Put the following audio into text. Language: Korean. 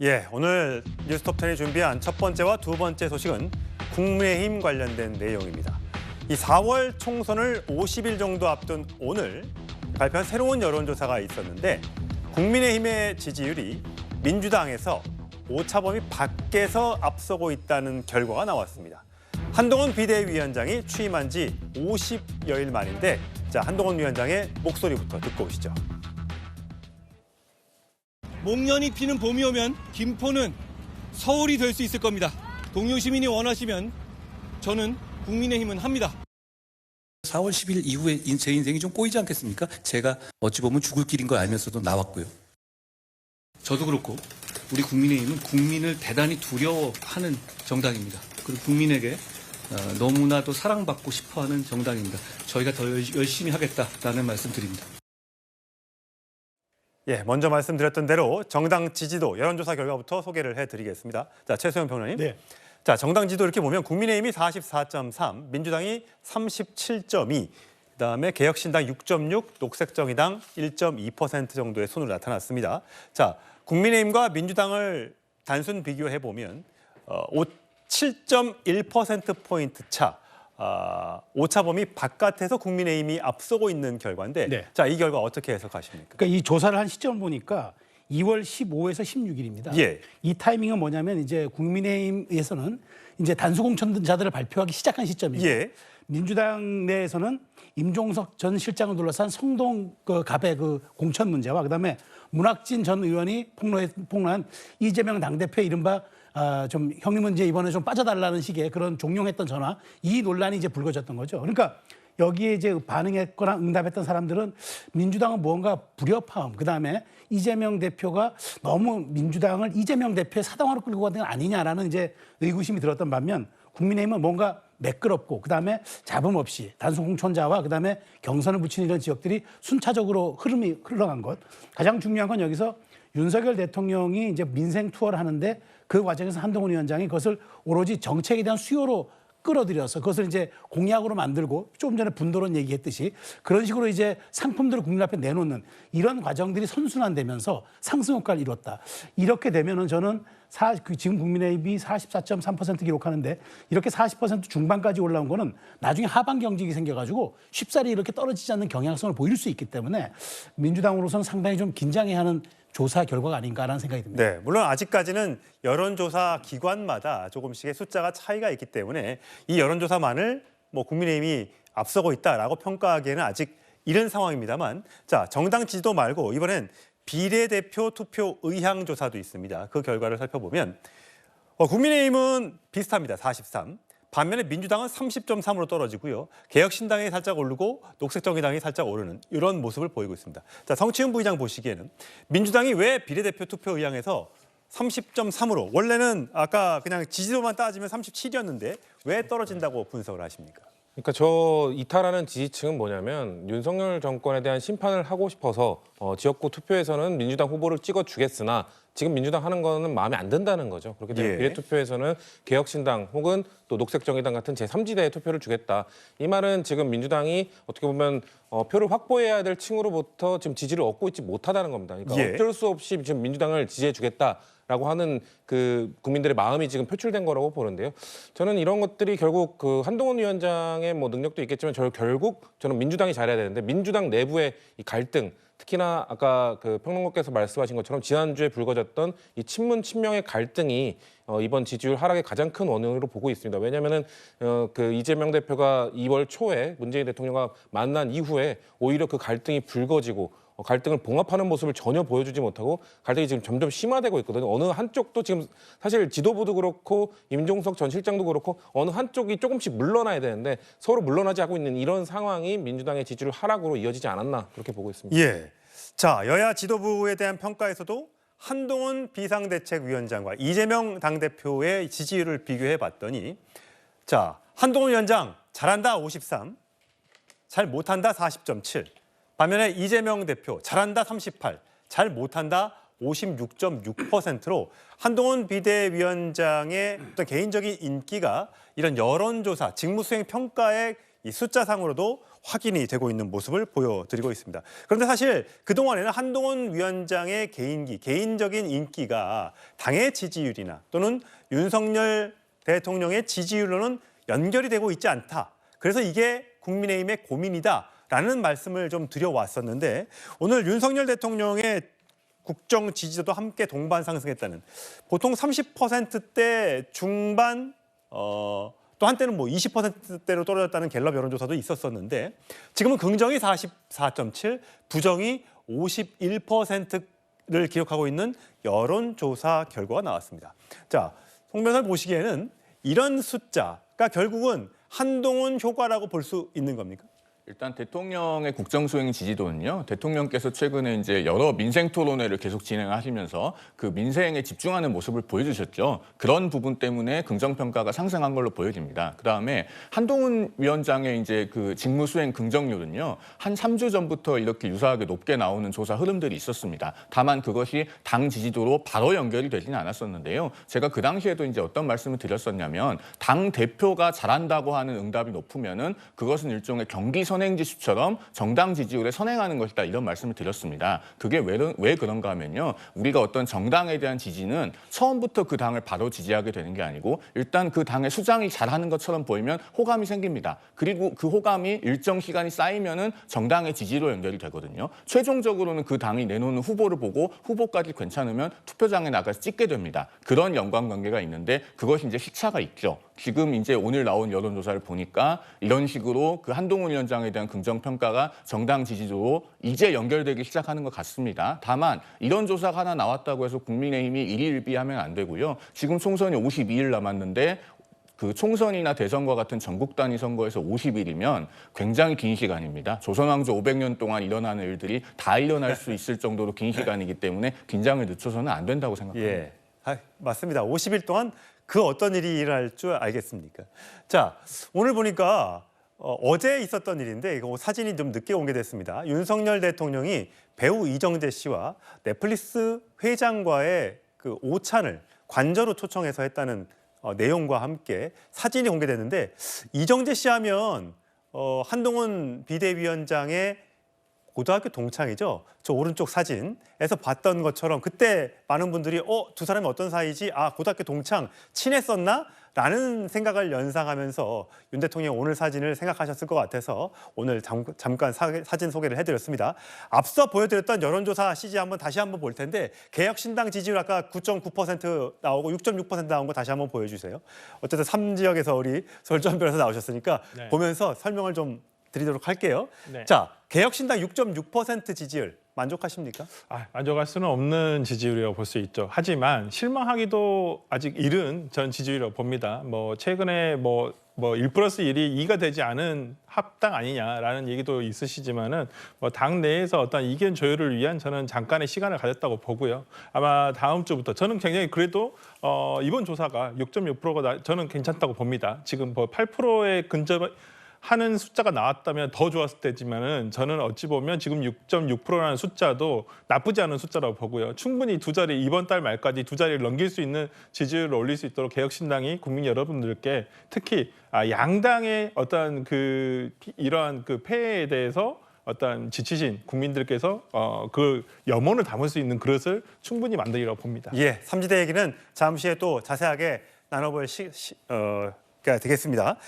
예, 오늘 뉴스톱10이 준비한 첫 번째와 두 번째 소식은 국민의힘 관련된 내용입니다. 이 4월 총선을 50일 정도 앞둔 오늘 발표한 새로운 여론조사가 있었는데 국민의힘의 지지율이 민주당에서 오차범위 밖에서 앞서고 있다는 결과가 나왔습니다. 한동훈 비대위원장이 취임한 지 50여일 만인데 자, 한동훈 위원장의 목소리부터 듣고 오시죠. 목련이 피는 봄이 오면 김포는 서울이 될 수 있을 겁니다. 동료 시민이 원하시면 저는 국민의힘은 합니다. 4월 10일 이후에 제 인생이 좀 꼬이지 않겠습니까? 제가 어찌 보면 죽을 길인 걸 알면서도 나왔고요. 저도 그렇고 우리 국민의힘은 국민을 대단히 두려워하는 정당입니다. 그리고 국민에게 너무나도 사랑받고 싶어하는 정당입니다. 저희가 더 열심히 하겠다라는 말씀 드립니다. 예, 먼저 말씀드렸던 대로 정당 지지도 여론조사 결과부터 소개를 해드리겠습니다. 자, 최소영 평론가님. 네. 자, 정당 지도 이렇게 보면 국민의힘이 44.3, 민주당이 37.2, 그다음에 개혁신당 6.6, 녹색정의당 1.2% 정도의 순으로 나타났습니다. 자, 국민의힘과 민주당을 단순 비교해 보면 7.1%포인트 차. 오차범위 바깥에서 국민의힘이 앞서고 있는 결과인데 네. 자, 이 결과 어떻게 해석하십니까? 그러니까 이 조사를 한 시점을 보니까 2월 15에서 16일입니다. 예. 이 타이밍은 뭐냐면 이제 국민의힘에서는 이제 단수공천자들을 발표하기 시작한 시점이고 예. 민주당 내에서는 임종석 전 실장을 둘러싼 성동 갑의 그 공천 문제와 그다음에 문학진 전 의원이 폭로한 이재명 당대표의 이른바 좀 형님은 이제 이번에 좀 빠져달라는 식의 그런 종용했던 전화, 이 논란이 이제 불거졌던 거죠. 그러니까 여기에 이제 반응했거나 응답했던 사람들은 민주당은 무언가 불협화음, 그다음에 이재명 대표가 너무 민주당을 이재명 대표의 사당화로 끌고 가는 건 아니냐라는 이제 의구심이 들었던 반면 국민의힘은 뭔가 매끄럽고 그다음에 잡음 없이 단순 공천자와 그다음에 경선을 붙이는 이런 지역들이 순차적으로 흐름이 흘러간 것. 가장 중요한 건 여기서 윤석열 대통령이 이제 민생 투어를 하는데 그 과정에서 한동훈 위원장이 그것을 오로지 정책에 대한 수요로 끌어들여서 그것을 이제 공약으로 만들고 조금 전에 분도론 얘기했듯이 그런 식으로 이제 상품들을 국민 앞에 내놓는 이런 과정들이 선순환되면서 상승 효과를 이뤘다. 이렇게 되면은 저는 지금 국민의힘이 44.3% 기록하는데 이렇게 40% 중반까지 올라온 거는 나중에 하반 경직이 생겨가지고 쉽사리 이렇게 떨어지지 않는 경향성을 보일 수 있기 때문에 민주당으로서는 상당히 좀 긴장해야 하는 조사 결과가 아닌가라는 생각이 듭니다. 네, 물론 아직까지는 여론조사 기관마다 조금씩의 숫자가 차이가 있기 때문에 이 여론조사만을 뭐 국민의힘이 앞서고 있다라고 평가하기에는 아직 이른 상황입니다만, 자, 정당 지지도 말고 이번엔 비례대표 투표 의향 조사도 있습니다. 그 결과를 살펴보면 국민의힘은 비슷합니다. 43. 반면에 민주당은 30.3으로 떨어지고요. 개혁신당이 살짝 오르고 녹색정의당이 살짝 오르는 이런 모습을 보이고 있습니다. 자, 성치훈 부의장 보시기에는 민주당이 왜 비례대표 투표 의향에서 30.3으로 원래는 아까 그냥 지지도만 따지면 37이었는데 왜 떨어진다고 분석을 하십니까? 그러니까 저 이탈하는 지지층은 뭐냐면 윤석열 정권에 대한 심판을 하고 싶어서 지역구 투표에서는 민주당 후보를 찍어주겠으나 지금 민주당 하는 거는 마음에 안 든다는 거죠. 그렇기 때문에 비례투표에서는 개혁신당 혹은 또 녹색정의당 같은 제3지대에 투표를 주겠다. 이 말은 지금 민주당이 어떻게 보면 표를 확보해야 될 층으로부터 지금 지지를 얻고 있지 못하다는 겁니다. 그러니까 어쩔 수 없이 지금 민주당을 지지해 주겠다라고 하는 그 국민들의 마음이 지금 표출된 거라고 보는데요. 저는 이런 것들이 결국 그 한동훈 위원장의 뭐 능력도 있겠지만 결국 저는 민주당이 잘해야 되는데 민주당 내부의 이 갈등, 특히나 아까 그 평론가께서 말씀하신 것처럼 지난주에 불거졌던 이 친문 친명의 갈등이 이번 지지율 하락의 가장 큰 원인으로 보고 있습니다. 왜냐하면은 그 이재명 대표가 2월 초에 문재인 대통령과 만난 이후에 오히려 그 갈등이 불거지고 갈등을 봉합하는 모습을 전혀 보여주지 못하고 갈등이 지금 점점 심화되고 있거든요. 어느 한쪽도 지금 사실 지도부도 그렇고 임종석 전 실장도 그렇고 어느 한쪽이 조금씩 물러나야 되는데 서로 물러나지 않고 있는 이런 상황이 민주당의 지지율 하락으로 이어지지 않았나 그렇게 보고 있습니다. 예. 자, 여야 지도부에 대한 평가에서도 한동훈 비상대책위원장과 이재명 당대표의 지지율을 비교해 봤더니 자, 한동훈 위원장 잘한다 53, 잘 못한다 40.7. 반면에 이재명 대표 잘한다 38, 잘 못한다 56.6%로 한동훈 비대위원장의 어떤 개인적인 인기가 이런 여론조사, 직무수행 평가에 이 숫자상으로도 확인이 되고 있는 모습을 보여드리고 있습니다. 그런데 사실 그동안에는 한동훈 위원장의 개인적인 인기가 당의 지지율이나 또는 윤석열 대통령의 지지율로는 연결이 되고 있지 않다. 그래서 이게 국민의힘의 고민이다라는 말씀을 좀 드려왔었는데 오늘 윤석열 대통령의 국정 지지도도 함께 동반 상승했다는 보통 30%대 중반 또 한때는 뭐 20%대로 떨어졌다는 갤럽 여론조사도 있었었는데 지금은 긍정이 44.7, 부정이 51%를 기록하고 있는 여론조사 결과가 나왔습니다. 자, 송 변호사 보시기에는 이런 숫자가 결국은 한동훈 효과라고 볼 수 있는 겁니까? 일단 대통령의 국정수행 지지도는요. 대통령께서 최근에 이제 여러 민생 토론회를 계속 진행하시면서 그 민생에 집중하는 모습을 보여주셨죠. 그런 부분 때문에 긍정평가가 상승한 걸로 보여집니다. 그다음에 한동훈 위원장의 이제 그 직무수행 긍정률은요. 한 3주 전부터 이렇게 유사하게 높게 나오는 조사 흐름들이 있었습니다. 다만 그것이 당 지지도로 바로 연결이 되지는 않았었는데요. 제가 그 당시에도 이제 어떤 말씀을 드렸었냐면 당 대표가 잘한다고 하는 응답이 높으면은 그것은 일종의 경기 선행지수처럼 정당 지지율에 선행하는 것이다 이런 말씀을 드렸습니다. 그게 왜 그런가 하면요. 우리가 어떤 정당에 대한 지지는 처음부터 그 당을 바로 지지하게 되는 게 아니고 일단 그 당의 수장이 잘하는 것처럼 보이면 호감이 생깁니다. 그리고 그 호감이 일정 시간이 쌓이면은 정당의 지지로 연결이 되거든요. 최종적으로는 그 당이 내놓는 후보를 보고 후보까지 괜찮으면 투표장에 나가서 찍게 됩니다. 그런 연관관계가 있는데 그것이 이제 시차가 있죠. 지금 이제 오늘 나온 여론조사를 보니까 이런 식으로 그 한동훈 위원장에 대한 긍정평가가 정당 지지도로 이제 연결되기 시작하는 것 같습니다. 다만 이런 조사가 하나 나왔다고 해서 국민의힘이 일희일비하면 안 되고요. 지금 총선이 52일 남았는데 그 총선이나 대선과 같은 전국 단위 선거에서 50일이면 굉장히 긴 시간입니다. 조선왕조 500년 동안 일어나는 일들이 다 일어날 수 있을 정도로 긴 시간이기 때문에 긴장을 늦춰서는 안 된다고 생각합니다. 예, 맞습니다. 50일 동안 그 어떤 일이 일어날 줄 알겠습니까? 자, 오늘 보니까 어제 있었던 일인데 이거 사진이 좀 늦게 공개됐습니다. 윤석열 대통령이 배우 이정재 씨와 넷플릭스 회장과의 그 오찬을 관저로 초청해서 했다는 내용과 함께 사진이 공개됐는데 이정재 씨 하면 한동훈 비대위원장의 고등학교 동창이죠. 저 오른쪽 사진에서 봤던 것처럼 그때 많은 분들이 두 사람이 어떤 사이지? 아, 고등학교 동창 친했었나? 라는 생각을 연상하면서 윤 대통령 오늘 사진을 생각하셨을 것 같아서 오늘 잠깐 사진 소개를 해드렸습니다. 앞서 보여드렸던 여론조사 CG 다시 한번 볼 텐데 개혁신당 지지율 아까 9.9% 나오고 6.6% 나온 거 다시 한번 보여주세요. 어쨌든 3지역에서 우리 설전 변호사 나오셨으니까 네. 보면서 설명을 좀 드리도록 할게요. 네. 자, 개혁신당 6.6% 지지율 만족하십니까? 만족할 수는 없는 지지율이라고 볼 수 있죠. 하지만 실망하기도 아직 이른 전 지지율이라고 봅니다. 최근에 1+1이 2가 되지 않은 합당 아니냐라는 얘기도 있으시지만은 당 내에서 어떤 이견 조율을 위한 저는 잠깐의 시간을 가졌다고 보고요. 아마 다음 주부터 저는 굉장히 그래도 이번 조사가 6.6%가 저는 괜찮다고 봅니다. 지금 8%에 근접하는 숫자가 나왔다면 더 좋았을 테지만은 저는 어찌 보면 지금 6.6%라는 숫자도 나쁘지 않은 숫자라고 보고요. 충분히 이번 달 말까지 두 자리를 넘길 수 있는 지지율을 올릴 수 있도록 개혁신당이 국민 여러분들께 특히 양당의 어떤 이러한 폐해에 대해서 어떤 지치신 국민들께서 그 염원을 담을 수 있는 그릇을 충분히 만들리라고 봅니다. 예, 삼지대 얘기는 잠시 후에 또 자세하게 나눠볼 가 되겠습니다.